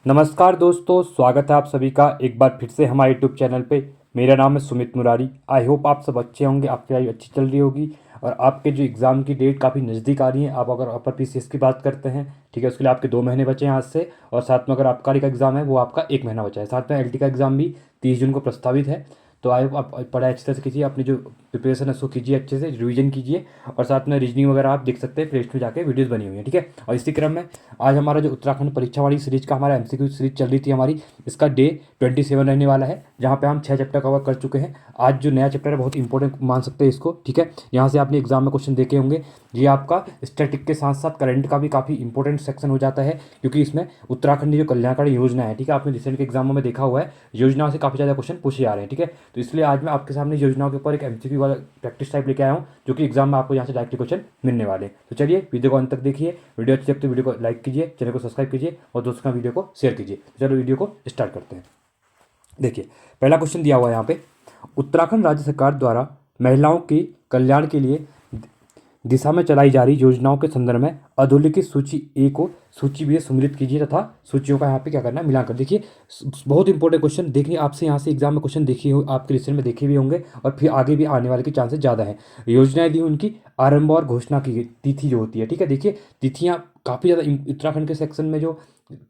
नमस्कार दोस्तों, स्वागत है आप सभी का एक बार फिर से हमारे यूट्यूब चैनल पे। मेरा नाम है सुमित मुरारी। आई होप आप सब अच्छे होंगे, आपकी लाइफ अच्छी चल रही होगी और आपके जो एग्ज़ाम की डेट काफ़ी नज़दीक आ रही है। आप अगर अपर पीसीएस की बात करते हैं, ठीक है, उसके लिए आपके 2 महीने बचे हैं आज से। और साथ में अगर आबकारी का एग्ज़ाम है वो आपका 1 महीना बचा है। साथ में एलटी का एग्ज़ाम भी 30 जून को प्रस्तावित है। तो आई होप आप पढ़ाई अच्छी तरह से कीजिए, अपनी जो प्रिपरेशन है उसको कीजिए, अच्छे से रिवीजन कीजिए। और साथ में रीजनिंग वगैरह आप देख सकते हैं, प्ले स्टोर में जाके वीडियोज़ बनी हुई है, ठीक है। और इसी क्रम में आज हमारा जो उत्तराखंड परीक्षा वाली सीरीज का हमारा एमसीक्यू सीरीज चल रही थी हमारी, इसका डे 27 रहने वाला है, जहाँ पे हम 6 चैप्टर कवर कर चुके हैं। आज जो नया चैप्टर है बहुत इंपॉर्टेंट मान सकते हैं इसको, ठीक है। यहाँ से आपने एग्जाम में क्वेश्चन देखे होंगे। ये आपका स्टैटिक के साथ साथ करंट का भी काफ़ी इंपॉर्टेंट सेक्शन हो जाता है, क्योंकि इसमें उत्तराखंड की जो कल्याणकारी योजना है, ठीक है, आपने रिसेंट के एग्जामों में देखा हुआ है, योजनाओं से काफ़ी ज़्यादा क्वेश्चन पूछे जा रहे हैं, ठीक है। तो इसलिए आज मैं आपके सामने योजनाओं के ऊपर एक एमसीक्यू वाला प्रैक्टिस टाइप लेके आया हूँ, जो कि एग्जाम में आपको यहाँ से डायरेक्टली क्वेश्चन मिलने वाले हैं। तो चलिए वीडियो को अंत तक देखिए। वीडियो अच्छी लगती है वीडियो को लाइक कीजिए, चैनल को सब्सक्राइब कीजिए और दोस्तों का वीडियो को शेयर कीजिए। तो चलो वीडियो को स्टार्ट करते हैं। देखिए, पहला क्वेश्चन दिया हुआ है यहाँ पे, उत्तराखंड राज्य सरकार द्वारा महिलाओं के कल्याण के लिए दिशा में चलाई जा रही योजनाओं के संदर्भ में अधोलिखित सूची ए को सूची बी सम्मिलित कीजिए तथा सूचियों का यहाँ पे क्या करना है, मिलाकर। देखिए, बहुत इंपॉर्टेंट क्वेश्चन देखिए, आपसे यहाँ से एग्जाम में क्वेश्चन देखिए हो, आपके रिसेंट में देखे भी होंगे और फिर आगे भी आने वाले के चांसेस ज़्यादा है। योजनाएं दी उनकी आरंभ और घोषणा की गई तिथि जो होती है, ठीक है। देखिए, तिथियाँ काफ़ी ज़्यादा उत्तराखंड के सेक्शन में जो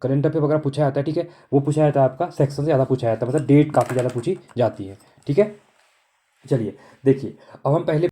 करंट अफेयर वगैरह पूछा जाता है, ठीक है, वो पूछा जाता है आपका सेक्शन से ज़्यादा पूछा जाता है, मतलब डेट काफ़ी ज़्यादा पूछी जाती है, ठीक है। चलिए देखिए, अब हम पहले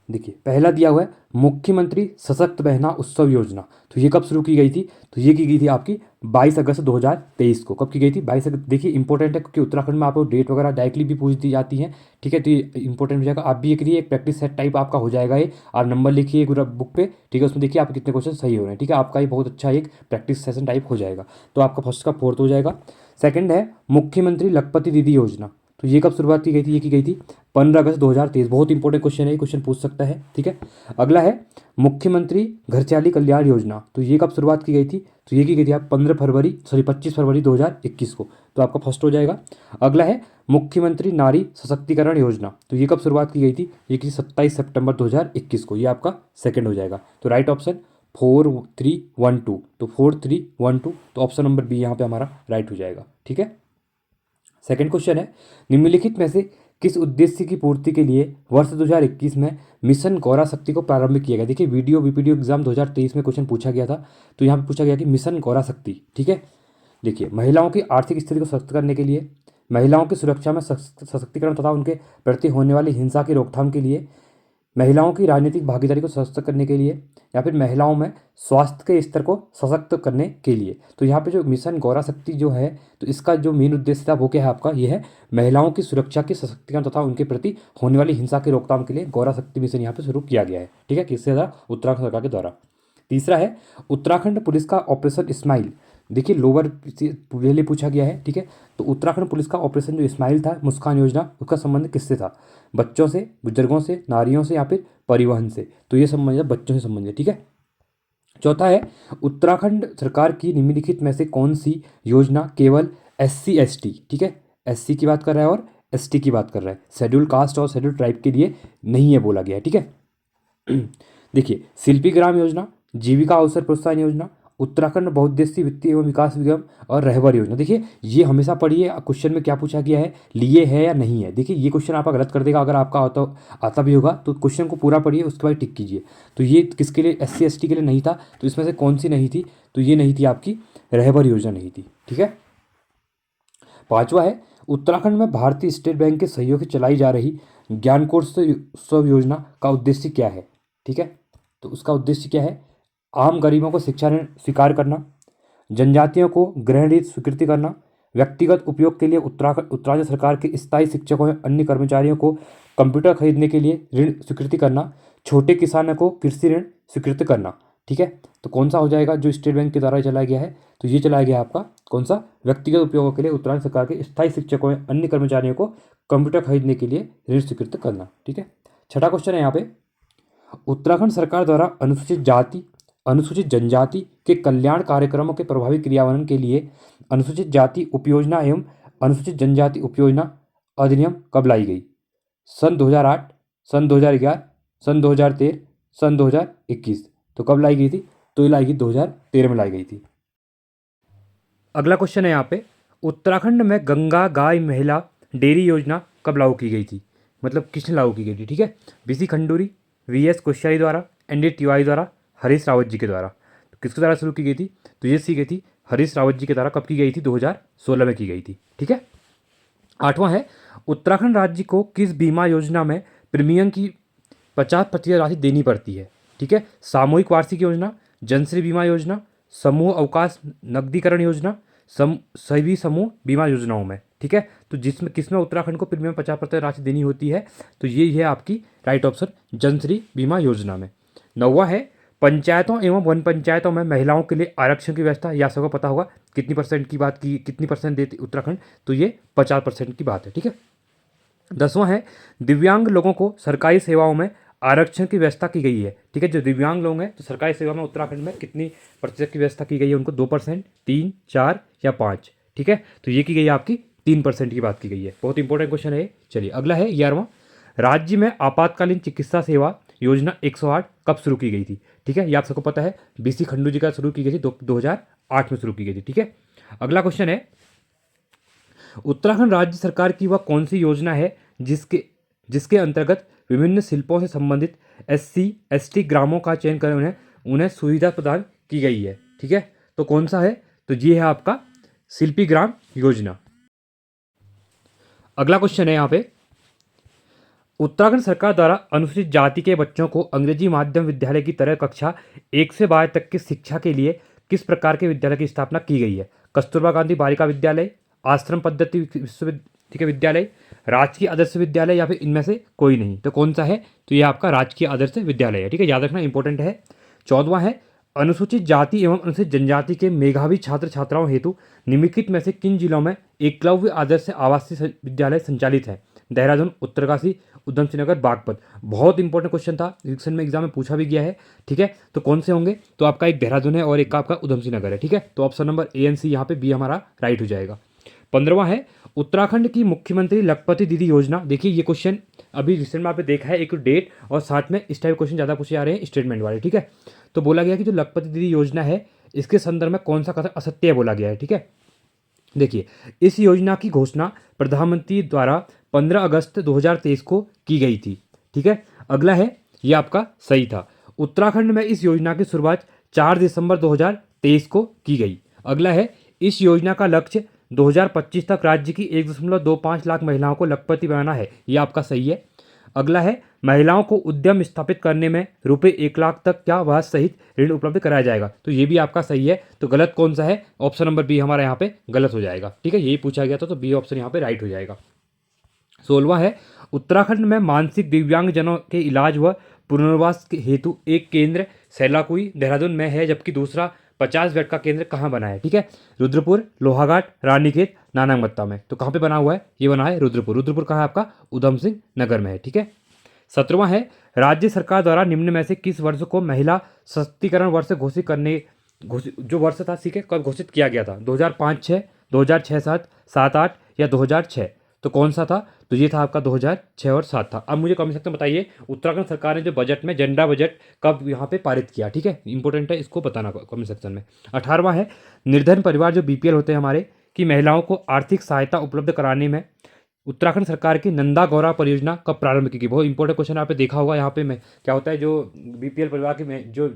देखिए, पहला दिया हुआ है मुख्यमंत्री सशक्त बहना उत्सव योजना। तो ये कब शुरू की गई थी? तो ये की गई थी आपकी 22 अगस्त 2023 को। कब की गई थी? 22 अगस्त। देखिए, इंपॉर्टेंट है क्योंकि उत्तराखंड में आपको डेट वगैरह डायरेक्टली भी पूछ दी जाती है, ठीक है। तो ये इंपॉर्टेंट हो जाएगा। आप भी ये करिए, एक प्रैक्टिस सेट टाइप आपका हो जाएगा ये। आप नंबर लिखिए पूरा बुक पे, ठीक है, उसमें देखिए आप कितने क्वेश्चन सही हो रहे हैं, ठीक है। आपका ये बहुत अच्छा एक प्रैक्टिस सेशन टाइप हो जाएगा। तो आपका फर्स्ट का फोर्थ हो जाएगा। सेकंड है मुख्यमंत्री लखपति दीदी योजना। तो ये कब शुरुआत की गई थी? ये की गई थी 15 अगस्त 2023। बहुत इंपॉर्टेंट क्वेश्चन है, ये क्वेश्चन पूछ सकता है, ठीक है। अगला है मुख्यमंत्री घरचाली कल्याण योजना। तो ये कब शुरुआत की गई थी? तो ये की गई थी आप 25 फरवरी 2021 को। तो आपका फर्स्ट हो जाएगा। अगला है मुख्यमंत्री नारी सशक्तिकरण योजना। तो ये कब शुरुआत की गई थी? ये की 27 सितंबर 2021 को। ये आपका सेकंड हो जाएगा। तो राइट ऑप्शन 4312। तो 4312, तो ऑप्शन नंबर बी यहाँ पे हमारा राइट हो जाएगा, ठीक है। सेकंड क्वेश्चन है, निम्नलिखित में से किस उद्देश्य की पूर्ति के लिए वर्ष 2021 में मिशन गौरा शक्ति को प्रारंभ किया गया? देखिए, वीडियो बीपीडीओ एग्जाम 2023 में क्वेश्चन पूछा गया था। तो यहाँ पे पूछा गया कि मिशन गौरा शक्ति, ठीक है। देखिए, महिलाओं की आर्थिक स्थिति को सशक्त करने के लिए, महिलाओं की सुरक्षा में सशक्तिकरण तथा उनके प्रति होने वाली हिंसा की रोकथाम के लिए, महिलाओं की राजनीतिक भागीदारी को सशक्त करने के लिए, या फिर महिलाओं में स्वास्थ्य के स्तर को सशक्त करने के लिए। तो यहाँ पे जो मिशन गौरा शक्ति जो है, तो इसका जो मेन उद्देश्य था वो क्या है आपका? ये है महिलाओं की सुरक्षा के सशक्तिकरण तथा उनके प्रति होने वाली हिंसा की रोकथाम के लिए गौरा शक्ति मिशन यहाँ पे शुरू किया गया है, ठीक है, किसके द्वारा? उत्तराखंड सरकार के द्वारा। तीसरा है उत्तराखंड पुलिस का ऑपरेशन स्माइल। देखिए, लोअर पहले पूछा गया है, ठीक है। तो उत्तराखंड पुलिस का ऑपरेशन जो स्माइल था, मुस्कान योजना, उसका संबंध किससे था? बच्चों से, बुजुर्गों से, नारियों से, या फिर परिवहन से? तो ये संबंध बच्चों से संबंधित, ठीक है। चौथा है उत्तराखंड सरकार की निम्नलिखित में से कौन सी योजना केवल SC ST, ठीक है, SC की बात कर रहा है और ST की बात कर रहा है, शेड्यूल कास्ट और शेड्यूल ट्राइब के लिए नहीं है बोला गया है, ठीक है। देखिए, शिल्पी ग्राम योजना, जीविका अवसर प्रोत्साहन योजना, उत्तराखंड बहुउद्देशीय वित्तीय एवं विकास निगम और रहबर योजना। देखिए, ये हमेशा पढ़िए क्वेश्चन में क्या पूछा गया है, लिए है या नहीं है। देखिए, ये क्वेश्चन आपका गलत कर देगा अगर आपका आता भी होगा। तो क्वेश्चन को पूरा पढ़िए, उसके बाद टिक कीजिए। तो ये किसके लिए? SC ST के लिए नहीं था। तो इसमें से कौन सी नहीं थी? तो ये नहीं थी आपकी रहबर योजना, नहीं थी, ठीक है। पांचवा है उत्तराखंड में भारतीय स्टेट बैंक के सहयोग से चलाई जा रही ज्ञानकोत्सव योजना का उद्देश्य क्या है? ठीक है, तो उसका उद्देश्य क्या है? आम गरीबों को शिक्षा ऋण स्वीकार करना, जनजातियों को ग्रहण रीत स्वीकृति करना, व्यक्तिगत उपयोग के लिए उत्तराखंड सरकार के स्थायी शिक्षकों या अन्य कर्मचारियों को कंप्यूटर खरीदने के लिए ऋण स्वीकृति करना, छोटे किसानों को कृषि ऋण स्वीकृत करना, ठीक है। तो कौन सा हो जाएगा जो स्टेट बैंक के द्वारा चलाया गया है? तो ये चलाया गया आपका कौन सा? व्यक्तिगत उपयोगों के लिए उत्तराखंड सरकार के स्थायी शिक्षकों या अन्य कर्मचारियों को कंप्यूटर खरीदने के लिए ऋण स्वीकृत करना, ठीक है। छठा क्वेश्चन है यहाँ पे, उत्तराखंड सरकार द्वारा अनुसूचित जाति, अनुसूचित जनजाति के कल्याण कार्यक्रमों के प्रभावी क्रियान्वयन के लिए अनुसूचित जाति उपयोजना एवं अनुसूचित जनजाति उपयोजना अधिनियम कब लाई गई? सन 2008, सन 2011, सन 2013, सन 2021। तो कब लाई गई थी? तो ये लाई गई 2013 में लाई गई थी। अगला क्वेश्चन है यहाँ पे, उत्तराखंड में गंगा गाय महिला डेयरी योजना कब लागू की गई थी, मतलब किसने लागू की गई थी, ठीक है। बीसी खंडूरी, वीएस कोश्यारी द्वारा, एनडी तिवारी द्वारा, हरीश रावत जी के द्वारा। तो किसके द्वारा शुरू की गई थी, तो ये सी गई थी हरीश रावत जी के द्वारा। कब की गई थी, 2016 में की गई थी, ठीक है। आठवां है, उत्तराखंड राज्य को किस बीमा योजना में प्रीमियम की 50% राशि देनी पड़ती है, ठीक है। सामूहिक वार्षिक योजना, जनश्री बीमा योजना, समूह अवकाश नकदीकरण योजना, सभी समूह बीमा योजनाओं में, ठीक है। तो जिसमें किसमें उत्तराखंड को प्रीमियम 50% राशि देनी होती है, तो ये है आपकी राइट ऑप्शन, जनश्री बीमा योजना में। नौवां है, पंचायतों एवं वन पंचायतों में महिलाओं के लिए आरक्षण की व्यवस्था, या सबको पता होगा कितनी परसेंट की बात की, कितनी परसेंट देती उत्तराखंड, तो ये 50% की बात है, ठीक है। 10वां है, दिव्यांग लोगों को सरकारी सेवाओं में आरक्षण की व्यवस्था की गई है, ठीक है। जो दिव्यांग लोग हैं तो सरकारी सेवा में उत्तराखंड में कितनी प्रतिशत की व्यवस्था की गई है उनको, 2%, 3, 4 या 5, ठीक है। तो ये की गई है आपकी 3% की बात की गई है। बहुत इंपॉर्टेंट क्वेश्चन है। चलिए अगला है 11वां, राज्य में आपातकालीन चिकित्सा सेवा योजना 108 कब शुरू की गई थी, ठीक है। ये आप सबको पता है, बीसी खंडू जी का शुरू की गई थी, 2008 में शुरू की गई थी, ठीक है। अगला क्वेश्चन है, उत्तराखंड राज्य सरकार की वह कौन सी योजना है जिसके जिसके अंतर्गत विभिन्न शिल्पों से संबंधित SC ST ग्रामों का चयन कर उन्हें सुविधा प्रदान की गई है, ठीक है। तो कौन सा है, तो ये है आपका शिल्पी ग्राम योजना। अगला क्वेश्चन है यहाँ पे, उत्तराखंड सरकार द्वारा अनुसूचित जाति के बच्चों को अंग्रेजी माध्यम विद्यालय की तरह कक्षा 1 से 12 तक की शिक्षा के लिए किस प्रकार के विद्यालय की स्थापना की गई है। कस्तूरबा गांधी बालिका विद्यालय, आश्रम पद्धति विद्यालय, राजकीय आदर्श विद्यालय, या फिर इनमें से कोई नहीं। तो कौन सा है, तो ये आपका राजकीय आदर्श विद्यालय है, ठीक है। याद रखना, इंपॉर्टेंट है। 14वां है, अनुसूचित जाति एवं अनुसूचित जनजाति के मेधावी छात्र छात्राओं हेतु निम्नलिखित में से किन जिलों में एकलव्य आदर्श आवासीय विद्यालय संचालित है। देहरादून, उत्तरकाशी, उधम सिंह नगर, बागपत। बहुत इंपॉर्टेंट क्वेश्चन था, रिक्शन में एग्जाम में पूछा भी गया है, ठीक है। तो कौन से होंगे, तो आपका एक देहरादून है और एक आपका उधम सिंह नगर है, ठीक है। तो ऑप्शन नंबर A और C यहाँ पे B हमारा राइट हो जाएगा। 15वां है, उत्तराखंड की मुख्यमंत्री लखपति दीदी योजना। देखिए ये क्वेश्चन अभी रिसेंट में आपने देखा है, एक डेट और साथ में इस टाइप क्वेश्चन ज़्यादा पूछे जा रहे हैं स्टेटमेंट वाले, ठीक है। तो बोला गया कि जो लखपति दीदी योजना है इसके संदर्भ में कौन सा कथन असत्य बोला गया है, ठीक है। देखिए, इस योजना की घोषणा प्रधानमंत्री द्वारा 15 अगस्त 2023 को की गई थी, ठीक है। अगला है, ये आपका सही था। उत्तराखंड में इस योजना की शुरुआत 4 दिसंबर 2023 को की गई। अगला है, इस योजना का लक्ष्य 2025 तक राज्य की 1.25 लाख महिलाओं को लखपति बनाना है। ये आपका सही है। अगला है, महिलाओं को उद्यम स्थापित करने में रुपये 1 लाख तक क्या ब्याज सहित ऋण उपलब्ध कराया जाएगा। तो ये भी आपका सही है। तो गलत कौन सा है, ऑप्शन नंबर B हमारा यहाँ पे गलत हो जाएगा, ठीक है। यही पूछा गया था, तो B ऑप्शन यहाँ पे राइट हो जाएगा। 16वां है, उत्तराखंड में मानसिक दिव्यांगजनों के इलाज व पुनर्वास के हेतु एक केंद्र सैलाकुई देहरादून में है, जबकि दूसरा 50 बेड का केंद्र कहाँ बना है, ठीक है। रुद्रपुर, लोहाघाट, रानीखेत, नानांगमत्ता में। तो कहाँ पे बना हुआ है, ये बना है रुद्रपुर। रुद्रपुर कहाँ है आपका, उधम सिंह नगर में है, ठीक है। 17वां है, राज्य सरकार द्वारा निम्न में से किस वर्ष को महिला सशक्तिकरण वर्ष घोषित करने जो वर्ष था, ठीक है, कब घोषित किया गया था। 2005-6, 2006-7, 7-8 या 2006। तो कौन सा था, तो ये था आपका 2006 और 7 था। अब मुझे कमेंट सेक्शन में बताइए, उत्तराखंड सरकार ने जो बजट में जेंडर बजट कब यहाँ पे पारित किया, ठीक है। इंपॉर्टेंट है, इसको बताना कमेंट सेक्शन में। 18वां है, निर्धन परिवार जो BPL होते हैं हमारे, की महिलाओं को आर्थिक सहायता उपलब्ध कराने में उत्तराखंड सरकार की नंदा गौरव परियोजना कब प्रारंभ की गई। बहुत इंपॉर्टेंट क्वेश्चन आपने देखा होगा। यहाँ पे मैं क्या होता है, जो BPL परिवार की में जो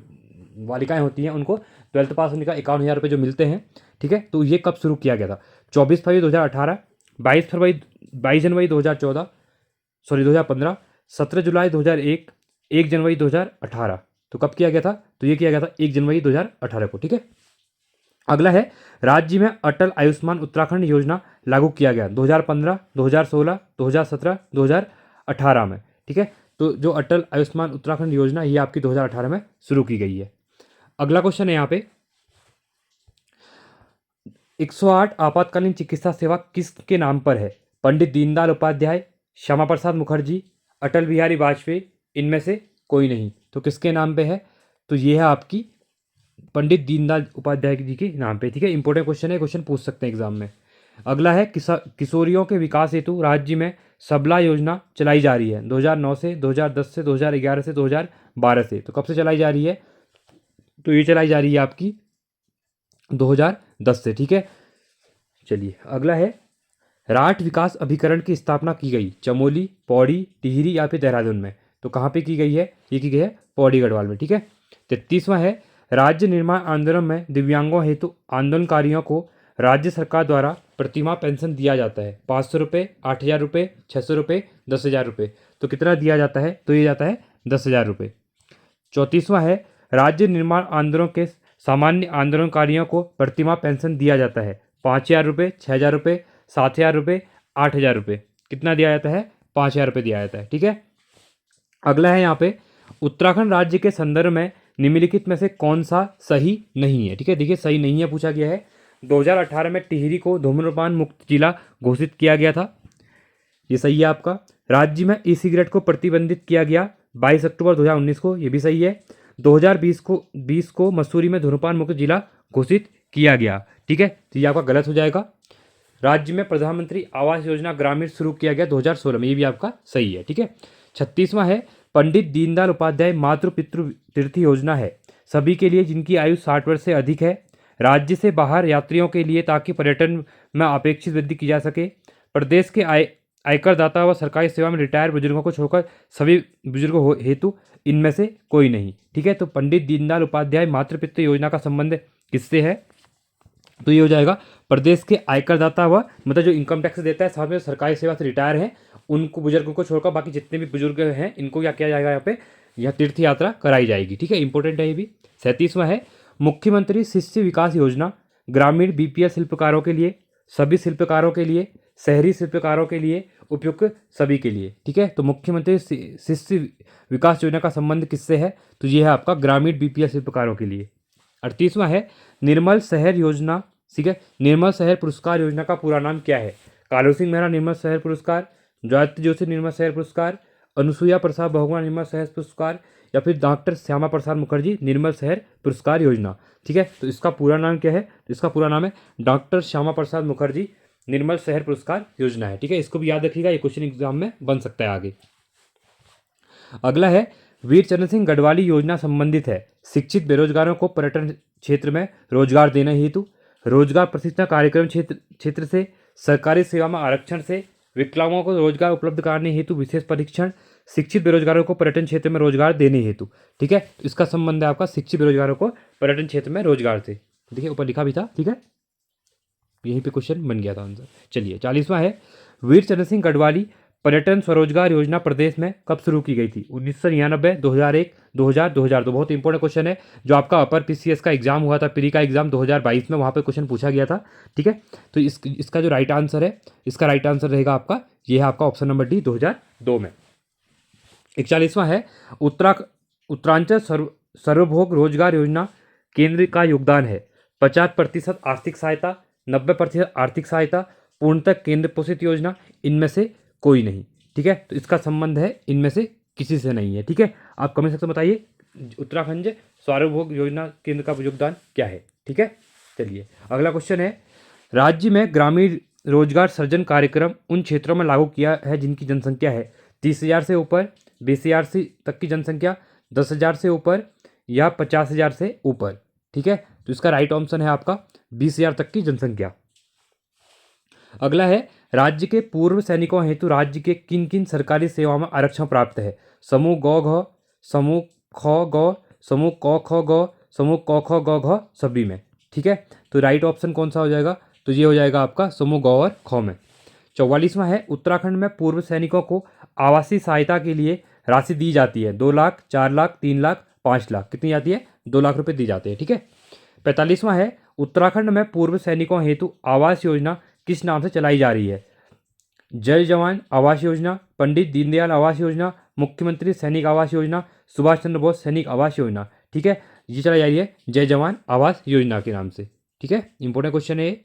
बालिकाएं होती हैं उनको 12th पास होने का 51,000 रुपये जो मिलते हैं, ठीक है। तो ये कब शुरू किया गया था, 24 फरवरी 2018, 22 जनवरी 2014, सॉरी 2015, 17 जुलाई 2001, 1 जनवरी 2018। तो कब किया गया था, तो ये किया गया था 1 जनवरी 2018 को, ठीक है। अगला है, राज्य में अटल आयुष्मान उत्तराखंड योजना लागू किया गया 2015, 2016, 2017, 2018 में, ठीक है। तो जो अटल आयुष्मान उत्तराखंड योजना ये आपकी 2018 में शुरू की गई है। अगला क्वेश्चन है यहाँ पे, 108 आपातकालीन चिकित्सा सेवा किसके नाम पर है। पंडित दीनदयाल उपाध्याय, श्यामा प्रसाद मुखर्जी, अटल बिहारी वाजपेयी, इनमें से कोई नहीं। तो किसके नाम पे है, तो ये है आपकी पंडित दीनदयाल उपाध्याय जी के नाम पे, ठीक है। इंपॉर्टेंट क्वेश्चन है, क्वेश्चन पूछ सकते हैं एग्जाम में। अगला है, किशोरियों के विकास हेतु राज्य में सबला योजना चलाई जा रही है 2009 से, 2010 से, 2011 से, 2012 से। तो कब से चलाई जा रही है, तो ये चलाई जा रही है आपकी 2010 से, ठीक है। चलिए अगला है, राठ विकास अभिकरण की स्थापना की गई चमोली, पौड़ी, टिहरी या फिर देहरादून में। तो कहाँ पे की गई है? ये की गई है पौड़ी गढ़वाल में। ठीक है। 33वां है, राज्य निर्माण आंदोलन में दिव्यांगों हेतु आंदोलनकारियों को राज्य सरकार द्वारा प्रतिमाह पेंशन दिया जाता है। 500 रुपये, 8,000 रुपये, 600 रुपये, 10,000 रुपये। तो कितना दिया जाता है? तो ये जाता है 10,000 रुपये। 34वां है, राज्य निर्माण आंदोलन के सामान्य आंदोलनकारियों को प्रतिमाह पेंशन दिया जाता है। 5,000 रुपये, 6,000 रुपये, 7,000 रुपये, 8,000 रुपये। कितना दिया जाता है? 5,000 रुपये दिया जाता है। ठीक है। अगला है यहाँ पे, उत्तराखंड राज्य के संदर्भ में निम्नलिखित में से कौन सा सही नहीं है? ठीक है, देखिए सही नहीं है पूछा गया है। 2018 में टिहरी को धूम्रपान मुक्त जिला घोषित किया गया था, ये सही है आपका। राज्य में ई सिगरेट को प्रतिबंधित किया गया 22 अक्टूबर 2019 को, ये भी सही है। 2020 को मसूरी में धूम्रपान मुक्त जिला घोषित किया गया। ठीक है, तो ये आपका गलत हो जाएगा। राज्य में प्रधानमंत्री आवास योजना ग्रामीण शुरू किया गया 2016 में, ये भी आपका सही है। ठीक है। 36वां है, पंडित दीनदयाल उपाध्याय मातृ पितृ तीर्थ योजना है सभी के लिए जिनकी आयु 60 वर्ष से अधिक है, राज्य से बाहर यात्रियों के लिए, ताकि पर्यटन में अपेक्षित वृद्धि की जा सके। प्रदेश के आयकर दाता व सरकारी सेवा में रिटायर बुजुर्गों को छोड़कर सभी बुजुर्गों हेतु इनमें से कोई नहीं। ठीक है, तो पंडित दीनदयाल उपाध्याय मातृ पितृ योजना का संबंध किससे है? तो ये हो जाएगा प्रदेश के आयकर दाता व मतलब जो इनकम टैक्स देता है, साथ में सरकारी सेवा से रिटायर हैं, उनको बुजुर्गों को छोड़कर बाकी जितने भी बुजुर्ग हैं इनको क्या किया जाएगा? यहाँ पे यह तीर्थ यात्रा कराई जाएगी। ठीक है, इंपॉर्टेंट है ये भी। 37वां है, मुख्यमंत्री शिष्य विकास योजना ग्रामीण बीपीएल शिल्पकारों के लिए, सभी शिल्पकारों के लिए, शहरी शिल्पकारों के लिए, उपयुक्त सभी के लिए। ठीक है, तो मुख्यमंत्री शिष्य विकास योजना का संबंध किससे है? तो ये है आपका ग्रामीण बीपीएल शिल्पकारों के लिए। 38वां है, निर्मल शहर योजना। ठीक है, निर्मल शहर पुरस्कार योजना का पूरा नाम क्या है? कालू सिंह मेहरा निर्मल शहर पुरस्कार, जयंत जोशी निर्मल शहर पुरस्कार, अनुसुईया प्रसाद बहुगुणा निर्मल शहर पुरस्कार, या फिर डॉक्टर श्यामा प्रसाद मुखर्जी निर्मल शहर पुरस्कार योजना। ठीक है, तो इसका पूरा नाम क्या है? इसका पूरा नाम है डॉक्टर श्यामा प्रसाद मुखर्जी निर्मल शहर पुरस्कार योजना है। ठीक है, इसको भी याद रखिएगा, ये क्वेश्चन एग्जाम में बन सकता है आगे। अगला है, वीर चरण सिंह गढ़वाली योजना संबंधित है शिक्षित बेरोजगारों को पर्यटन क्षेत्र में रोजगार देने हेतु, रोजगार प्रशिक्षण कार्यक्रम क्षेत्र से, सरकारी सेवा में आरक्षण से, विकलांगों को रोजगार उपलब्ध कराने हेतु विशेष परीक्षण, शिक्षित बेरोजगारों को पर्यटन क्षेत्र में रोजगार देने हेतु। ठीक है, तो इसका संबंध है आपका शिक्षित बेरोजगारों को पर्यटन क्षेत्र में रोजगार से। देखिए ऊपर लिखा भी था। ठीक है, यहीं पे क्वेश्चन बन गया था आंसर। चलिए 40वां है, वीर चरण सिंह गढ़वाली पर्यटन स्वरोजगार योजना प्रदेश में कब शुरू की गई थी? 1999, 2001, 2000, 2002। बहुत इंपॉर्टेंट क्वेश्चन है, जो आपका अपर पीसीएस का एग्जाम हुआ था, प्री का एग्जाम 2022 में, वहाँ पे क्वेश्चन पूछा गया था। ठीक है, तो इसका जो राइट आंसर है, इसका राइट आंसर रहेगा आपका, ये है आपका ऑप्शन नंबर डी 2002 में। 41वां है, उत्तरांचल सर्वभोग रोजगार योजना केंद्र का योगदान है 50% आर्थिक सहायता, 90% आर्थिक सहायता, पूर्णतः केंद्र पोषित योजना, इनमें से कोई नहीं। ठीक है, तो इसका संबंध है इनमें से किसी से नहीं है। ठीक है, आप कमेंट सेक्शन में बताइए उत्तराखंड सर्वभोग योजना केंद्र का योगदान क्या है। ठीक है, चलिए अगला क्वेश्चन है, राज्य में ग्रामीण रोजगार सृजन कार्यक्रम उन क्षेत्रों में लागू किया है जिनकी जनसंख्या है 30,000 से ऊपर, 20,000 से तक की जनसंख्या, 10,000 से ऊपर या 50,000 से ऊपर। ठीक है, तो इसका राइट ऑप्शन है आपका 20,000 तक की जनसंख्या। अगला है, राज्य के पूर्व सैनिकों हेतु राज्य के किन किन सरकारी सेवाओं में आरक्षण प्राप्त है? समूह गौ घ, समूह ख गौ, समूह क ख गौ, समूह क ख ग घ, सभी में। ठीक है, तो राइट ऑप्शन कौन सा हो जाएगा? तो ये हो जाएगा आपका समूह गौ और ख में। 44वां है, उत्तराखंड में पूर्व सैनिकों को आवासीय सहायता के लिए राशि दी जाती है 2 लाख, 4 लाख, 3 लाख, 5 लाख। कितनी जाती है? 2 लाख रुपए दी जाते हैं। ठीक है, 45वां है, उत्तराखंड में पूर्व सैनिकों हेतु आवास योजना किस नाम से चलाई जा रही है? जय जवान आवास योजना, पंडित दीनदयाल आवास योजना, मुख्यमंत्री सैनिक आवास योजना, सुभाष चंद्र बोस सैनिक आवास योजना। ठीक है, ये चलाई जा रही है जय जवान आवास योजना के नाम से। ठीक है, इंपॉर्टेंट क्वेश्चन है।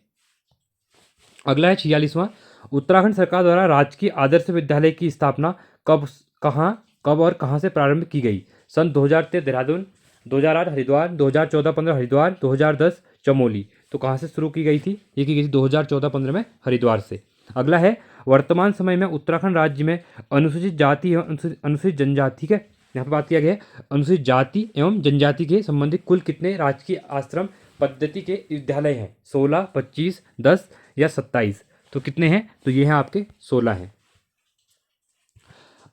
अगला है 46वां, उत्तराखंड सरकार द्वारा राजकीय आदर्श विद्यालय की स्थापना कब और कहाँ से प्रारंभ की गई? सन 2003 देहरादून, 2008 हरिद्वार, 2014-15 हरिद्वार, 2010 चमोली। तो कहाँ से शुरू की गई थी? ये की गई थी 2014-15 में हरिद्वार से। अगला है, वर्तमान समय में उत्तराखंड राज्य में अनुसूचित जाति एवं अनुसूचित जनजाति, ठीक है यहाँ पर बात किया गया है अनुसूचित जाति एवं जनजाति के संबंधित कुल कितने राजकीय आश्रम पद्धति के विद्यालय हैं? 16, 25, 10 या 27? तो कितने हैं? तो ये हैं आपके 16 हैं।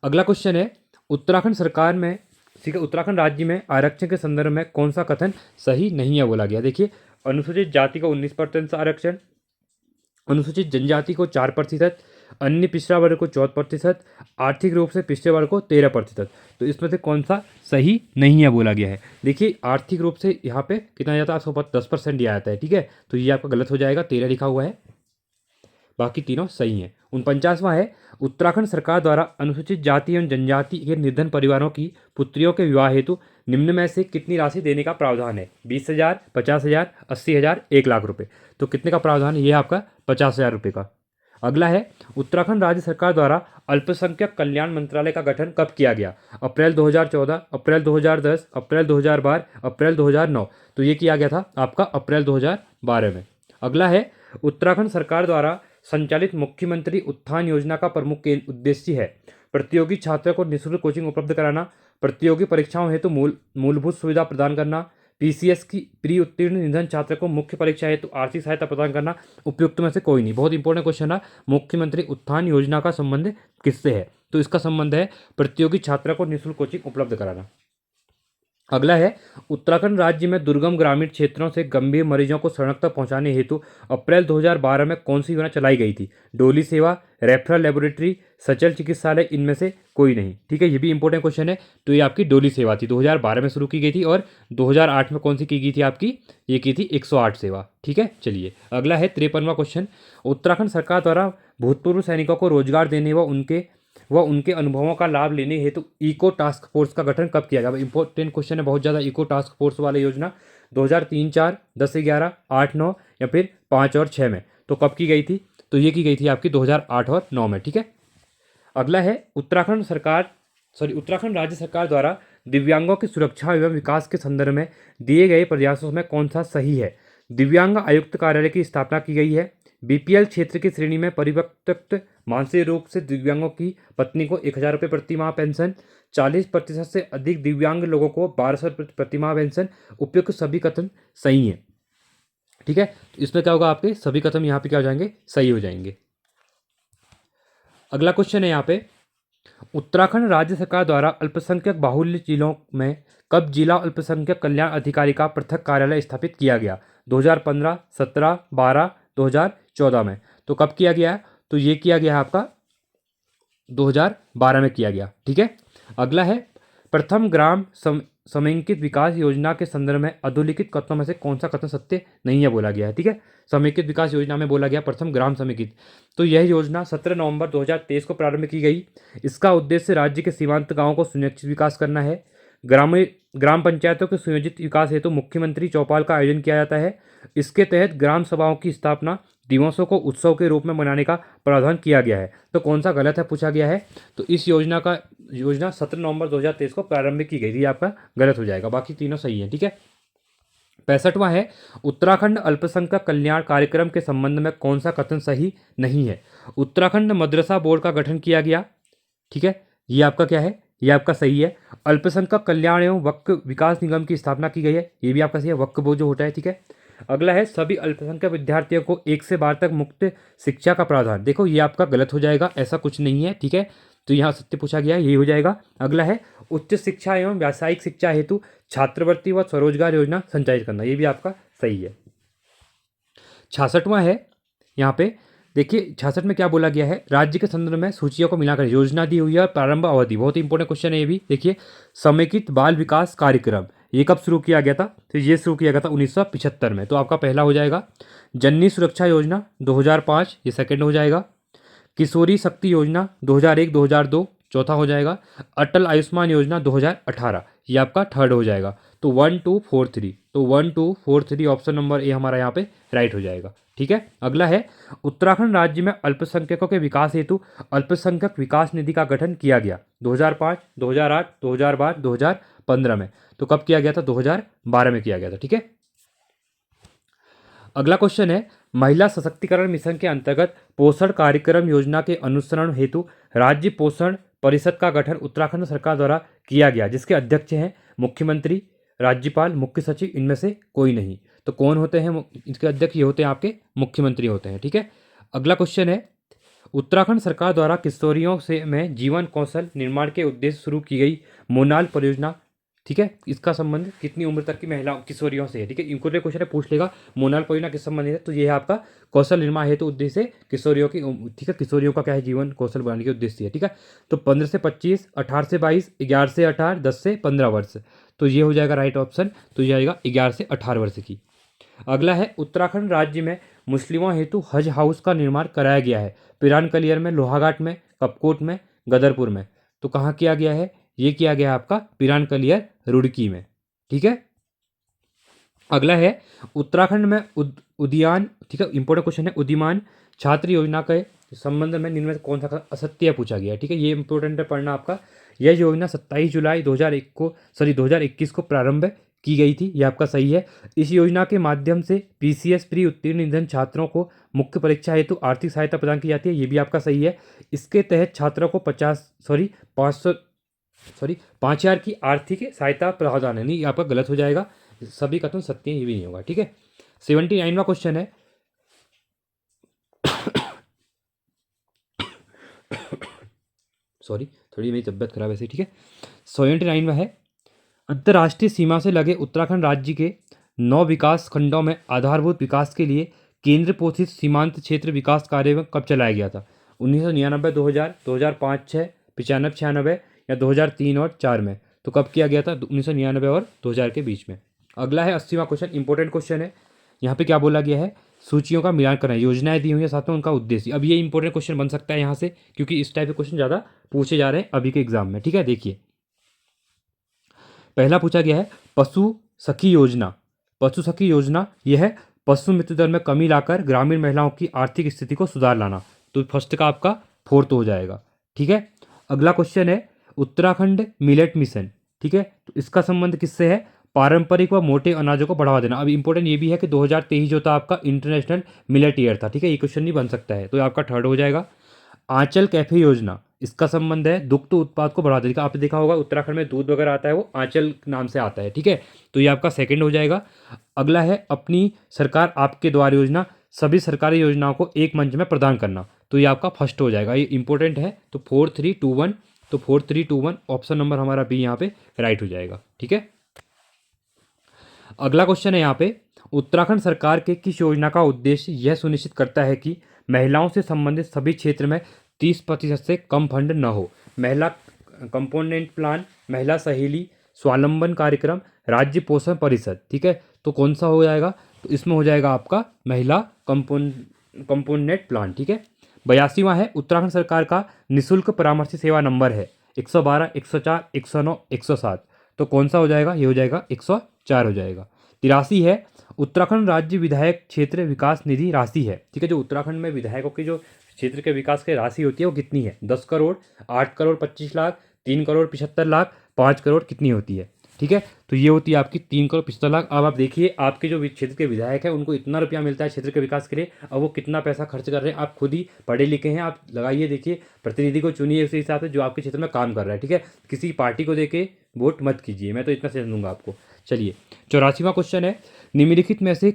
अगला क्वेश्चन है, उत्तराखंड सरकार में, ठीक है, उत्तराखंड राज्य में आरक्षण के संदर्भ में कौन सा कथन सही नहीं है बोला गया? देखिए, अनुसूचित जाति को 19% आरक्षण, अनुसूचित जनजाति को 4%, अन्य पिछड़ा वर्ग को 14%, आर्थिक रूप से पिछड़े वर्ग को 13%। तो इसमें से कौन सा सही नहीं है बोला गया है? देखिए, आर्थिक रूप से यहाँ पे कितना जाता है? 10% दिया जाता है, ठीक है, तो ये आपका गलत हो जाएगा, 13 लिखा हुआ है, बाकी तीनों सही हैं। 49वां है, उत्तराखंड सरकार द्वारा अनुसूचित जाति एवं जनजाति के निर्धन परिवारों की पुत्रियों के विवाह हेतु निम्न में से कितनी राशि देने का प्रावधान है? 20,000, 50,000, 80,000, 1,00,000 रुपये। तो कितने का प्रावधान है? ये आपका 50,000 रुपये का। अगला है, उत्तराखंड राज्य सरकार द्वारा अल्पसंख्यक कल्याण मंत्रालय का गठन कब किया गया? अप्रैल 2014, अप्रैल 2010, अप्रैल 2012, अप्रैल 2009। तो ये किया गया था आपका अप्रैल 2012 में। अगला है, उत्तराखंड सरकार द्वारा संचालित मुख्यमंत्री उत्थान योजना का प्रमुख उद्देश्य है प्रतियोगी छात्रों को निःशुल्क कोचिंग उपलब्ध कराना, प्रतियोगी परीक्षाओं हेतु मूलभूत सुविधा प्रदान करना, पीसीएस की प्री उत्तीर्ण निधन छात्र को मुख्य परीक्षा हेतु आर्थिक सहायता प्रदान करना। उपयुक्त में से कोई नहीं। बहुत इंपॉर्टेंट क्वेश्चन है, मुख्यमंत्री उत्थान योजना का संबंध किससे है? तो इसका संबंध है प्रतियोगी छात्रों को निःशुल्क कोचिंग उपलब्ध कराना। अगला है, उत्तराखंड राज्य में दुर्गम ग्रामीण क्षेत्रों से गंभीर मरीजों को सड़क तक पहुंचाने हेतु अप्रैल 2012 में कौन सी योजना चलाई गई थी? डोली सेवा, रेफरल लेबोरेटरी, सचल चिकित्सालय, इनमें से कोई नहीं, ठीक है, ये भी इंपॉर्टेंट क्वेश्चन है। तो ये आपकी डोली सेवा थी, 2012 में शुरू की गई थी, और 2008 में कौन सी की गई थी आपकी? ये की थी 108 सेवा, ठीक है। चलिए, अगला है 53वां क्वेश्चन, उत्तराखंड सरकार द्वारा भूतपूर्व सैनिकों को रोजगार देने व उनके अनुभवों का लाभ लेने हेतु इको टास्क फोर्स का गठन कब किया गया? इंपॉर्टेंट क्वेश्चन है बहुत ज़्यादा। इको टास्क फोर्स वाली योजना 2003-4, 10-11, 8-9 या फिर 5 और 6 में। तो कब की गई थी? तो ये की गई थी आपकी 2008 और 9 में, ठीक है। अगला है, उत्तराखंड राज्य सरकार द्वारा दिव्यांगों की सुरक्षा एवं विकास के संदर्भ में दिए गए प्रयासों में कौन सा सही है? दिव्यांग आयुक्त कार्यालय की स्थापना की गई है। बीपीएल क्षेत्र की श्रेणी में परित्यक्त मानसिक रूप से दिव्यांगों की पत्नी को 1,000 रुपये प्रति माह पेंशन, 40% से अधिक दिव्यांग लोगों को 1,200 रुपये प्रति माह पेंशन। उपयुक्त सभी कथन सही हैं, ठीक है। तो इसमें क्या होगा? आपके सभी कथन यहाँ पे क्या हो जाएंगे? सही हो जाएंगे। अगला क्वेश्चन है यहाँ पे, उत्तराखंड राज्य सरकार द्वारा अल्पसंख्यक बाहुल्य जिलों में कब जिला अल्पसंख्यक कल्याण अधिकारी का पृथक कार्यालय स्थापित किया गया? 2015, 17, 12, 2014 में। तो कब किया गया है? तो ये किया गया है आपका 2012 में किया गया, ठीक है। अगला है, प्रथम ग्राम समेकित विकास योजना के संदर्भ में अधोलिखित कथनों में से कौन सा कथन सत्य नहीं है बोला गया है? ठीक है, समेकित विकास योजना में बोला गया प्रथम ग्राम समेकित। तो यह योजना 17 नवंबर 2023 को प्रारंभ की गई। इसका उद्देश्य राज्य के सीमांत गांवों को सुनिश्चित विकास करना है। ग्राम पंचायतों के सुयोजित विकास हेतु मुख्यमंत्री चौपाल का आयोजन किया जाता है। इसके तहत ग्राम सभाओं की स्थापना दिवसों को उत्सव के रूप में मनाने का प्रावधान किया गया है। तो कौन सा गलत है पूछा गया है? तो इस योजना 17 नवंबर 2023 को प्रारंभ की गई थी, आपका गलत हो जाएगा, बाकी तीनों सही है, ठीक है। 65वां है, उत्तराखंड अल्पसंख्यक कल्याण कार्यक्रम के संबंध में कौन सा कथन सही नहीं है? उत्तराखंड मदरसा बोर्ड का गठन किया गया, ठीक है, ये आपका क्या है? ये आपका सही है। अल्पसंख्यक कल्याण एवं वक्फ विकास निगम की स्थापना की गई है, ये भी आपका सही है, वक्फ बोर्ड जो होता है, ठीक है। अगला है, सभी अल्पसंख्यक विद्यार्थियों को 1 से 12 तक मुक्त शिक्षा का प्रावधान। देखो ये आपका गलत हो जाएगा, ऐसा कुछ नहीं है, ठीक है, तो यहाँ सत्य पूछा गया है, यही हो जाएगा। अगला है, उच्च शिक्षा एवं व्यावसायिक शिक्षा हेतु छात्रवृत्ति व स्वरोजगार योजना संचालित करना, ये भी आपका सही है। 66वां है, यहाँ पे देखिए 66 में क्या बोला गया है? राज्य के संदर्भ में सूचियों को मिलाकर योजना दी हुई है और प्रारंभ अवधि, बहुत इंपॉर्टेंट क्वेश्चन है ये भी। देखिए, समेकित बाल विकास कार्यक्रम ये कब शुरू किया गया था? तो ये शुरू किया गया था 1975 में, तो आपका पहला हो जाएगा। जननी सुरक्षा योजना 2005, ये सेकंड हो जाएगा। किशोरी शक्ति योजना 2001-2002 चौथा हो जाएगा। अटल आयुष्मान योजना 2018, ये आपका थर्ड हो जाएगा। तो 1, 2, 4, 3, तो 1, 2, 4, 3 ऑप्शन नंबर ए हमारा यहाँ पे राइट हो जाएगा, ठीक है। अगला है, उत्तराखंड राज्य में अल्पसंख्यकों के विकास हेतु अल्पसंख्यक विकास निधि का गठन किया गया 2005, 2008, 2012, 2015 में। तो कब किया गया था? 2012 में किया गया था, ठीक है। अगला क्वेश्चन है, महिला सशक्तिकरण मिशन के अंतर्गत पोषण कार्यक्रम योजना के अनुसरण हेतु राज्य पोषण परिषद का गठन उत्तराखंड सरकार द्वारा किया गया, जिसके अध्यक्ष हैं मुख्यमंत्री, राज्यपाल, मुख्य सचिव, इनमें से कोई नहीं। तो कौन होते हैं इसके अध्यक्ष? ये होते हैं आपके मुख्यमंत्री होते हैं। ठीक है, अगला क्वेश्चन है, उत्तराखंड सरकार द्वारा किशोरियों से में जीवन कौशल निर्माण के उद्देश्य शुरू की गई मोनाल परियोजना, ठीक है, इसका संबंध कितनी उम्र तक की महिलाओं किशोरियों से है? ठीक है, इंपॉर्टेंट क्वेश्चन है, पूछ लेगा मोनाल परियोजना किस संबंधित है, तो ये है आपका कौशल निर्माण हेतु उद्देश्य है किशोरियों की। ठीक है, किशोरियों का क्या है? जीवन कौशल बढ़ाने के उद्देश्य है। ठीक है, तो 15 से 25, 18 से 22, 11 से 18, 10 से 15 वर्ष, तो ये हो जाएगा राइट ऑप्शन, तो ये आएगा 11 से 18 वर्ष की। अगला है, उत्तराखंड राज्य में मुस्लिमों हेतु हज हाउस का निर्माण कराया गया है। पिरानकलियर में, लोहाघाट में, कपकोट में, गदरपुर में, तो कहाँ किया गया है? ये किया गया है आपका पिरानकलियर रुड़की में। ठीक है, अगला है, उत्तराखंड में उद्यान, ठीक है, इंपॉर्टेंट क्वेश्चन है, उद्यमान छात्र योजना के संबंध में निम्न में कौन सा असत्य पूछा गया है? ठीक है, ये इंपॉर्टेंट है पढ़ना आपका। यह योजना 27 जुलाई 2021 को प्रारंभ की गई थी, यह आपका सही है। इस योजना के माध्यम से पीसीएस प्री उत्तीर्ण ईंधन छात्रों को मुख्य परीक्षा हेतु आर्थिक सहायता प्रदान की जाती है, ये भी आपका सही है। इसके तहत छात्रों को 5,000 की आर्थिक सहायता प्रदान है, नहीं आपका गलत हो जाएगा, सभी का तो सत्य ही भी नहीं होगा। ठीक है, 79वां क्वेश्चन है, सॉरी थोड़ी मेरी तबियत खराब है। ठीक है, 79वां है, अंतर्राष्ट्रीय सीमा से लगे उत्तराखंड राज्य के 9 विकास खंडों में आधारभूत विकास के लिए केंद्र पोषित सीमांत क्षेत्र विकास कार्यक्रम कब चलाया गया था? 1999, 2000, 2005, 6, 95, 96 या 2003 और 4 में, तो कब किया गया था? 1999 और 2000 के बीच में। अगला है 80वां क्वेश्चन, इंपॉर्टेंट क्वेश्चन है, यहाँ पे क्या बोला गया है? सूचियों का मिलान करना है, योजनाएं दी हुई है साथ में उनका उद्देश्य। अब ये इंपॉर्टेंट क्वेश्चन बन सकता है यहाँ से, क्योंकि इस टाइप के क्वेश्चन ज़्यादा पूछे जा रहे हैं अभी के एग्जाम में। ठीक है, देखिए पहला पूछा गया है, पशु सखी योजना। पशु सखी योजना यह है पशु मृत्यु दर में कमी लाकर ग्रामीण महिलाओं की आर्थिक स्थिति को सुधार लाना, तो फर्स्ट का आपका 4th हो जाएगा। ठीक है, अगला क्वेश्चन है, उत्तराखंड मिलेट मिशन। ठीक है, तो इसका संबंध किससे है? पारंपरिक व मोटे अनाजों को बढ़ावा देना। अब इंपॉर्टेंट ये भी है कि 2023 जो था आपका इंटरनेशनल मिलेट ईयर था। ठीक है, ये क्वेश्चन नहीं बन सकता है, तो आपका 3rd हो जाएगा। आंचल कैफे योजना, इसका संबंध है दुग्ध उत्पाद को बढ़ा देगा। आपने देखा होगा उत्तराखंड में दूध वगैरह आता है, वो आंचल नाम से आता है। ठीक है, तो ये आपका 2nd हो जाएगा। अगला है, अपनी सरकार आपके द्वार योजना, सभी सरकारी योजनाओं को एक मंच में प्रदान करना, तो ये आपका 1st हो जाएगा। ये इंपॉर्टेंट है, तो 4, 3, 2, 1, तो 4, 3, 2, 1 ऑप्शन नंबर हमारा बी यहाँ पे राइट हो जाएगा। ठीक है, अगला क्वेश्चन है यहाँ पे, उत्तराखंड सरकार के किस योजना का उद्देश्य यह सुनिश्चित करता है कि महिलाओं से संबंधित सभी क्षेत्र में 30% से कम फंड न हो? महिला कंपोनेंट प्लान, महिला सहेली, स्वावलंबन कार्यक्रम, राज्य पोषण परिषद। ठीक है, तो कौन सा हो जाएगा? तो इसमें हो जाएगा आपका महिला कंपोनेंट प्लान। ठीक है, 82वां है, उत्तराखंड सरकार का निःशुल्क परामर्श सेवा नंबर है 112, 104, 109, 107, तो कौन सा हो जाएगा? ये हो जाएगा 104 हो जाएगा। 83 है, उत्तराखंड राज्य विधायक क्षेत्र विकास निधि राशि है। ठीक है, जो उत्तराखंड में विधायकों की जो क्षेत्र के विकास की राशि होती है वो कितनी है? 10 करोड़, 8 करोड़ 25 लाख, 3 करोड़ 75 लाख, 5 करोड़ कितनी होती है? ठीक है, तो ये होती है आपकी 3 करोड़ 75 लाख। अब आप देखिए आपके जो क्षेत्र के विधायक हैं उनको इतना रुपया मिलता है क्षेत्र के विकास के लिए, अब वो कितना पैसा खर्च कर रहे हैं, आप खुद ही पढ़े लिखे हैं, आप लगाइए, देखिए प्रतिनिधि को चुनिए उसी हिसाब से जो आपके क्षेत्र में काम कर रहा है। ठीक है, किसी पार्टी को देके वोट मत कीजिए, मैं तो इतना सजेशन दूंगा आपको। चलिए 84वां क्वेश्चन है, निम्नलिखित में से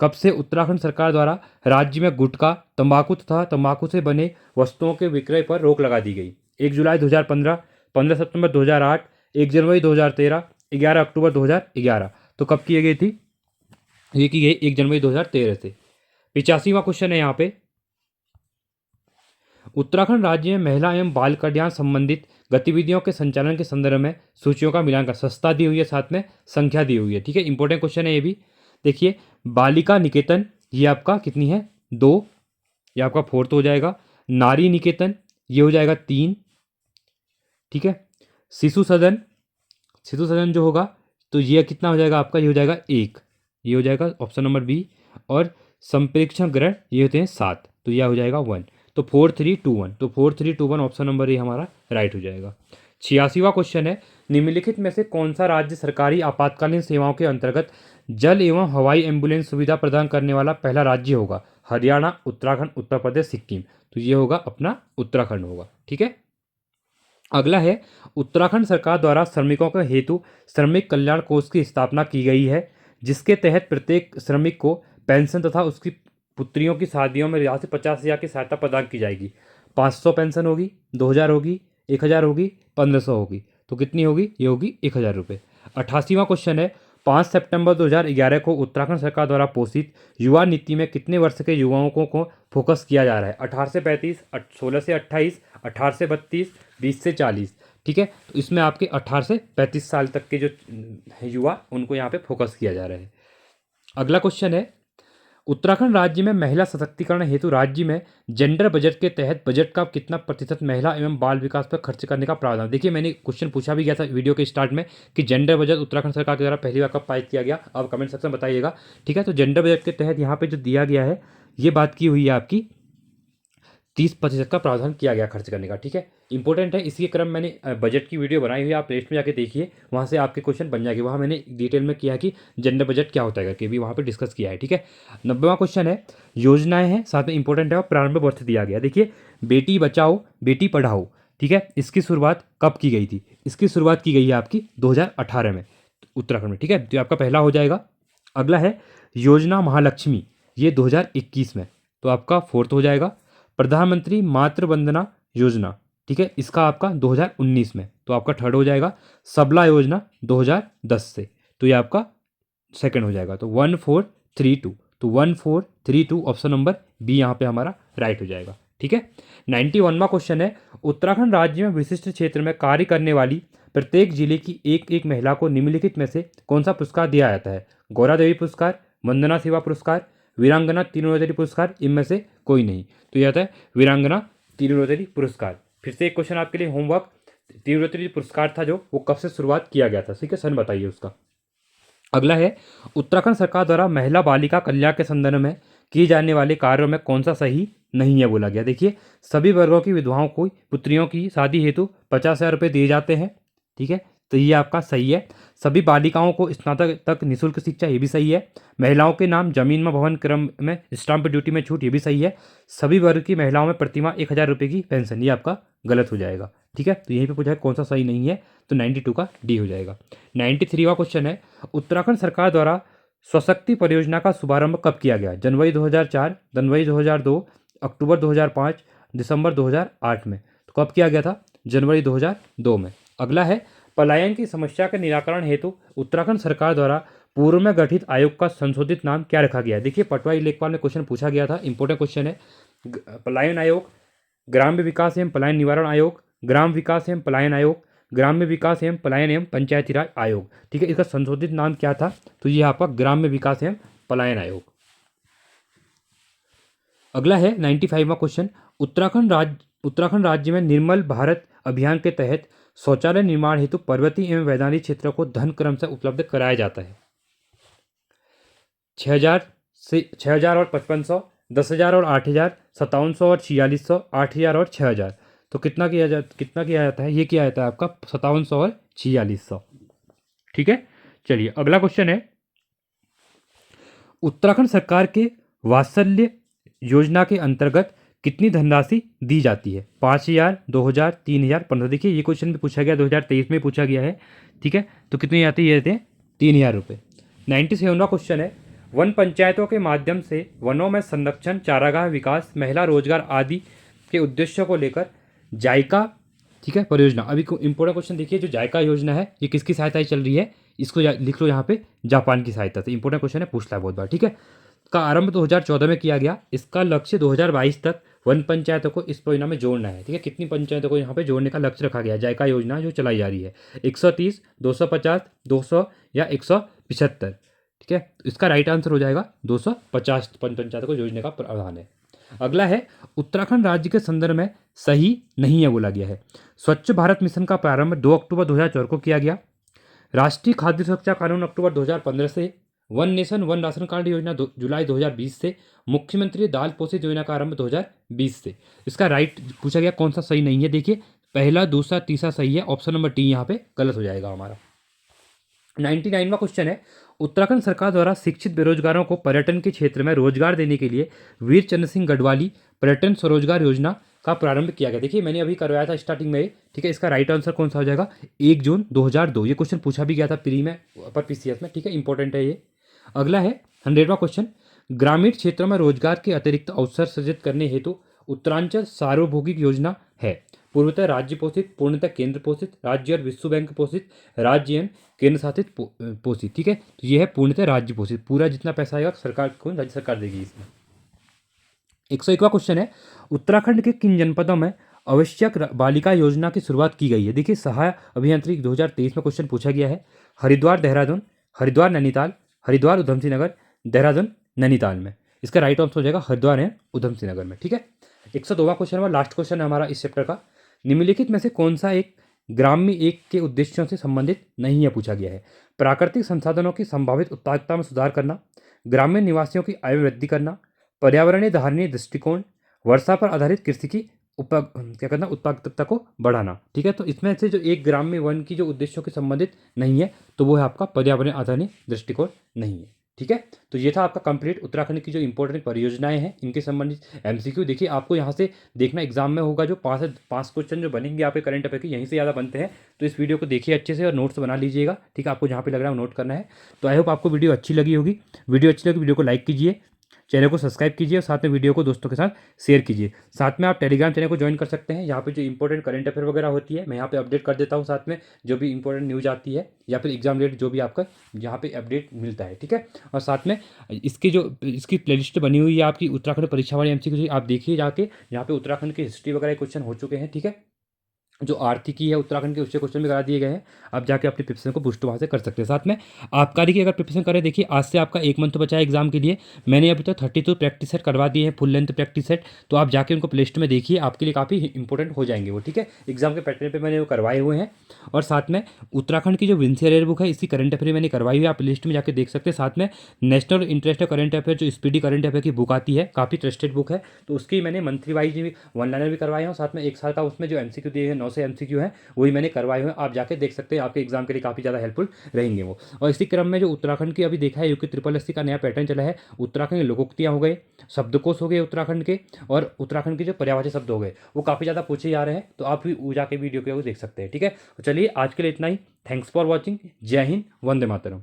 कब से उत्तराखंड सरकार द्वारा राज्य में गुटखा, तंबाकू तथा तंबाकू से बने वस्तुओं के विक्रय पर रोक लगा दी गई? 1 जुलाई 2015, 15 सितंबर 2008, 1 जनवरी 2013, 11 अक्टूबर 2011, तो कब की गई थी? ये की गई 1 जनवरी 2013 से। 85वां क्वेश्चन है यहाँ पे, उत्तराखंड राज्य में महिला एवं बाल कल्याण संबंधित गतिविधियों के संचालन के संदर्भ में सूचियों का मिलान कर, सस्ता दी हुई है, साथ में संख्या दी हुई है। ठीक है, इंपॉर्टेंट क्वेश्चन है ये भी। देखिए बालिका निकेतन, ये आपका कितनी है? 2, ये आपका 4th हो जाएगा। नारी निकेतन ये हो जाएगा 3। ठीक है, शिशु सदन जो होगा तो ये कितना हो जाएगा आपका? ये हो जाएगा 1, ये हो जाएगा ऑप्शन नंबर बी। और संप्रेक्षण ग्रहण ये होते हैं 7, तो यह हो जाएगा 1, तो 4, 3, 2, 1, तो 4, 3, 2, 1 ऑप्शन नंबर ये हमारा राइट हो जाएगा। 86वां क्वेश्चन है, निम्नलिखित में से कौन सा राज्य सरकारी आपातकालीन सेवाओं के अंतर्गत जल एवं हवाई एम्बुलेंस सुविधा प्रदान करने वाला पहला राज्य होगा? हरियाणा, उत्तराखंड, उत्तर प्रदेश, सिक्किम, तो ये होगा अपना उत्तराखंड होगा। ठीक है, अगला है, उत्तराखंड सरकार द्वारा श्रमिकों के हेतु श्रमिक कल्याण कोष की स्थापना की गई है जिसके तहत प्रत्येक श्रमिक को पेंशन तथा उसकी पुत्रियों की शादियों में रियासत 50,000 की सहायता प्रदान की जाएगी। 500 पेंशन होगी, 2,000 होगी, 1,000 होगी, 1,500 होगी। तो कितनी होगी? ये होगी 1,000 रुपये। 88वां क्वेश्चन है, 5 सितंबर 2011 को उत्तराखंड सरकार द्वारा पोषित युवा नीति में कितने वर्ष के युवाओं को फोकस किया जा रहा है? 18 से 35, 16 से 28, 18 से 32, 20 से 40। ठीक है, तो इसमें आपके 18 से 35 साल तक के जो युवा उनको यहाँ पे फोकस किया जा रहा है। अगला क्वेश्चन है, उत्तराखंड राज्य में महिला सशक्तिकरण हेतु राज्य में जेंडर बजट के तहत बजट का कितना प्रतिशत महिला एवं बाल विकास पर खर्च करने का प्रावधान? देखिए, मैंने क्वेश्चन पूछा भी गया था वीडियो के स्टार्ट में कि जेंडर बजट उत्तराखंड सरकार के द्वारा पहली बार कब पारित किया गया। आप कमेंट सेक्शन में बताइएगा। ठीक है, तो जेंडर बजट के तहत यहाँ पे जो दिया गया है, ये बात की हुई है आपकी 30% का प्रावधान किया गया खर्च करने का। ठीक है, इंपॉर्टेंट है। इसी क्रम मैंने बजट की वीडियो बनाई हुई है, आप प्लेलिस्ट में जाके देखिए, वहाँ से आपके क्वेश्चन बन जाएंगे। वहाँ मैंने डिटेल में किया है कि जेंडर बजट क्या होता है करके भी वहाँ पे डिस्कस किया है। ठीक है, 90वां क्वेश्चन है, योजनाएं हैं साथ में इंपॉर्टेंट है और प्रारंभ वर्ष दिया गया। देखिए, बेटी बचाओ बेटी पढ़ाओ, ठीक है, इसकी शुरुआत कब की गई थी? इसकी शुरुआत की गई है आपकी 2018 में उत्तराखंड में। ठीक है, तो आपका पहला हो जाएगा। अगला है योजना महालक्ष्मी, ये 2021 में, तो आपका फोर्थ हो जाएगा। प्रधानमंत्री मातृ वंदना योजना, ठीक है, इसका आपका 2019 में, तो आपका थर्ड हो जाएगा। सबला योजना 2010 से, तो ये आपका सेकंड हो जाएगा। तो 1432, तो 1432 ऑप्शन नंबर बी यहाँ पे हमारा राइट हो जाएगा। ठीक है, 91वां क्वेश्चन है, उत्तराखंड राज्य में विशिष्ट क्षेत्र में कार्य करने वाली प्रत्येक जिले की एक एक महिला को निम्नलिखित में से कौन सा पुरस्कार दिया जाता है? गौरा देवी पुरस्कार, वंदना सेवा पुरस्कार, वीरांगना तीनोत्तरी पुरस्कार, इनमें से कोई नहीं। तो यह आता है वीरांगना तीनोत्तरी पुरस्कार। फिर से एक क्वेश्चन आपके लिए होमवर्क, तीनोत्तरी पुरस्कार था जो, वो कब से शुरुआत किया गया था? ठीक है, सन बताइए उसका। अगला है, उत्तराखंड सरकार द्वारा महिला बालिका कल्याण के संदर्भ में किए जाने वाले कार्यों में कौन सा सही नहीं है बोला गया? देखिए, सभी वर्गों की विधवाओं को पुत्रियों की शादी हेतु 50,000 रुपये दिए जाते हैं। ठीक है, तो ये आपका सही है। सभी बालिकाओं को स्नातक तक निःशुल्क शिक्षा, ये भी सही है। महिलाओं के नाम जमीन में भवन क्रम में स्टाम्प ड्यूटी में छूट, ये भी सही है। सभी वर्ग की महिलाओं में प्रतिमाह 1,000 रुपये की पेंशन, ये आपका गलत हो जाएगा। ठीक है, तो यहीं पे पूछा है कौन सा सही नहीं है, तो 92 का डी हो जाएगा। 93वां क्वेश्चन है, उत्तराखंड सरकार द्वारा स्वशक्ति परियोजना का शुभारंभ कब किया गया? जनवरी 2004, जनवरी 2002, अक्टूबर 2005, दिसंबर 2008 में। तो कब किया गया था? जनवरी 2002 में। अगला है, पलायन की समस्या के निराकरण हेतु उत्तराखंड सरकार द्वारा पूर्व में गठित आयोग का संशोधित नाम क्या रखा गया है? देखिए, पटवाई लेखपाल में क्वेश्चन पूछा गया था, इंपॉर्टेंट क्वेश्चन है। पलायन आयोग, ग्राम्य विकास एवं पलायन निवारण आयोग, ग्राम विकास एवं पलायन आयोग, ग्राम्य विकास एवं पलायन एवं पंचायती राज आयोग। ठीक है, इसका संशोधित नाम क्या था? तो ये आपका ग्राम्य विकास एवं पलायन आयोग। अगला है 95वां क्वेश्चन, उत्तराखंड राज्य में निर्मल भारत अभियान के तहत शौचालय निर्माण हेतु पर्वतीय एवं मैदानी क्षेत्रों को धन क्रम से उपलब्ध कराया जाता है। 6,000 और 5,500, 10,000 और 8,000, 5,700 और 4,600, 8,000 और 6,000। तो कितना किया जाता है? ये किया जाता है आपका 5,700 और 4,600। ठीक है, चलिए अगला क्वेश्चन है, उत्तराखंड सरकार के वात्सल्य योजना के अंतर्गत कितनी धनराशि दी जाती है? 5,000, 2,000, 3,000, 15। देखिए, ये क्वेश्चन भी पूछा गया, 2023 में पूछा गया है। ठीक है, तो कितनी आती है? ये देते हैं 3,000 रुपये। 97वां क्वेश्चन है, वन पंचायतों के माध्यम से वनों में संरक्षण, चारागाह विकास, महिला रोजगार आदि के उद्देश्यों को लेकर जायका, ठीक है, परियोजना। अभी इंपॉर्टेंट क्वेश्चन देखिए, जो जायका योजना है ये किसकी सहायता से चल रही है? इसको लिख लो यहाँ पे, जापान की सहायता से। इंपॉर्टेंट क्वेश्चन है, पूछता है बहुत बार। ठीक है, का आरंभ 2014 में किया गया। इसका लक्ष्य 2022 तक वन पंचायतों को इस परियोजना में जोड़ना है। ठीक है, कितनी पंचायतों को यहाँ पे जोड़ने का लक्ष्य रखा गया? जायका योजना जो चलाई जा रही है, 130, 250, 200 या 175। ठीक है, इसका राइट आंसर हो जाएगा 250 पंचायतों को जोड़ने का प्रावधान है। अगला है, उत्तराखंड राज्य के संदर्भ में सही नहीं है बोला गया है। स्वच्छ भारत मिशन का प्रारंभ 2 अक्टूबर 2004 को किया गया। राष्ट्रीय खाद्य सुरक्षा कानून अक्टूबर 2015 से, one nation one ration card योजना जुलाई 2020 से, मुख्यमंत्री दाल पोषित योजना का आरंभ 2020 से। इसका राइट पूछा गया कौन सा सही नहीं है? देखिए, पहला, दूसरा, तीसरा सही है, ऑप्शन नंबर डी यहाँ पे गलत हो जाएगा हमारा। 99वां क्वेश्चन है, उत्तराखंड सरकार द्वारा शिक्षित बेरोजगारों को पर्यटन के क्षेत्र में रोजगार देने के लिए वीर चंद्र सिंह गढ़वाली पर्यटन स्वरोजगार योजना का प्रारंभ किया गया। देखिए, मैंने अभी करवाया था स्टार्टिंग में। ठीक है, इसका राइट आंसर कौन सा हो जाएगा? 1 जून 2002। ये क्वेश्चन पूछा भी गया था प्री में, अपर पीसीएस में। ठीक है, इंपॉर्टेंट है ये। अगला है 100वां क्वेश्चन, ग्रामीण क्षेत्रों में रोजगार के अतिरिक्त अवसर सृजित करने हेतु उत्तरांचल सार्वभौगिक योजना है। पूर्णतः राज्य पोषित, पूर्णतः केंद्र पोषित, राज्य और विश्व बैंक पोषित, राज्य एवं केंद्र शासित पोषित। ठीक है, तो ये है पूर्णतः राज्य पोषित। पूरा जितना पैसा आएगा सरकार को, राज्य सरकार देगी इसमें। 101वां क्वेश्चन है, उत्तराखंड के किन जनपदों में आवश्यक बालिका योजना की शुरुआत की गई है। देखिए, सहायक अभियांत्रिकी 2023 में क्वेश्चन पूछा गया है। हरिद्वार देहरादून, हरिद्वार नैनीताल, हरिद्वार उधम सिंह नगर, देहरादून नैनीताल में। इसका राइट आंसर हो जाएगा हरिद्वार है उधम सिंह नगर में। ठीक है, 102वां क्वेश्चन है, लास्ट क्वेश्चन है हमारा इस चैप्टर का। निम्नलिखित में से कौन सा एक ग्राम्य एक के उद्देश्यों से संबंधित नहीं है, पूछा गया है। प्राकृतिक संसाधनों की संभावित उत्पादकता में सुधार करना, ग्रामीण निवासियों की आय वृद्धि करना, पर्यावरणीय धारणीय दृष्टिकोण, वर्षा पर आधारित कृषि की क्या करना, उत्पादकता को बढ़ाना। ठीक है, तो इसमें से जो एक ग्राम्य वन की जो उद्देश्यों के संबंधित नहीं है, तो वो है आपका पर्यावरण आधारित दृष्टिकोण नहीं है। ठीक है, तो ये था आपका कंप्लीट उत्तराखंड की जो इंपॉर्टेंट परियोजनाएं हैं इनके संबंधित एमसीक्यू। देखिए, आपको यहाँ से देखना एग्जाम में होगा, जो 5 क्वेश्चन जो बनेंगे आपके करंट अफेयर के, यहीं से ज़्यादा बनते हैं। तो इस वीडियो को देखिए अच्छे से और नोट्स बना लीजिएगा। ठीक है, आपको जहाँ पे लग रहा है नोट करना है। तो आई होप आपको वीडियो अच्छी लगी होगी। वीडियो अच्छी लगी, वीडियो को लाइक कीजिए, चैनल को सब्सक्राइब कीजिए और साथ में वीडियो को दोस्तों के साथ शेयर कीजिए। साथ में आप टेलीग्राम चैनल को ज्वाइन कर सकते हैं। यहाँ पे जो इंपॉर्टेंट करंट अफेयर वगैरह होती है मैं यहाँ पे अपडेट कर देता हूँ, साथ में जो भी इंपॉर्टेंट न्यूज आती है या फिर एग्जाम रिलेटेड जो भी आपका यहाँ पे अपडेट मिलता है। ठीक है, और साथ में इसकी प्लेलिस्ट बनी हुई है आपकी उत्तराखंड परीक्षा वाली एमसीक्यू, आप देखिए जाके। यहाँ पे उत्तराखंड की हिस्ट्री वगैरह क्वेश्चन हो चुके हैं। ठीक है, जो आर्थिकी है उत्तराखंड के उससे क्वेश्चन भी करा दिए गए हैं। आप जाके अपनी प्रिपरेशन को बूस्ट वहाँ से कर सकते हैं। साथ में आबकारी की अगर प्रिपरेशन करें, देखिए आज से आपका 1 मंथ बचा है एग्जाम के लिए। मैंने अभी तक 32 प्रैक्टिस सेट करवा दिए हैं, फुल लेंथ प्रैक्टिस सेट। तो आप जाके उनको प्ले लिस्ट में देखिए, आपके लिए काफ़ी इंपॉर्टेंट हो जाएंगे वो। ठीक है, एग्जाम के पैटर्न पर मैंने वो करवाए हुए हैं। और साथ में उत्तराखंड की जो विंसी रेयर बुक है, इसकी करंट अफेयर मैंने करवाई हुई है, आप लिस्ट में जाकर देख सकते हैं। साथ में नेशनल इंटरेस्ट करंट अफेयर जो स्पीडी करंट अफेयर की बुक आती है, काफ़ी ट्रस्टेड बुक है, तो उसकी मैंने मंथली वाइज भी 1 लाइनर भी करवाए हैं। साथ में 1 साल का उसमें जो एमसीक्यू दिए हैं 9 से एमसीक्यू है, वही मैंने करवाए हुए हैं। आप जाके देख सकते हैं, आपके एग्जाम के लिए काफ़ी ज़्यादा हेल्पफुल रहेंगे वो। और इसी क्रम में जो उत्तराखंड की अभी देखा है, यूके SSSC का नया पैटर्न चला है। उत्तराखंड के लोकोक्तियाँ हो गए, शब्दकोश हो गए उत्तराखंड के, और उत्तराखंड के जो पर्यायवाची शब्द हो गए, वो काफ़ी ज़्यादा पूछे जा रहे हैं। तो आप भी जाके वीडियो को देख सकते हैं। ठीक है, तो चलिए आज के लिए इतना ही। Thanks for watching. जय हिंद, वंदे मातरम।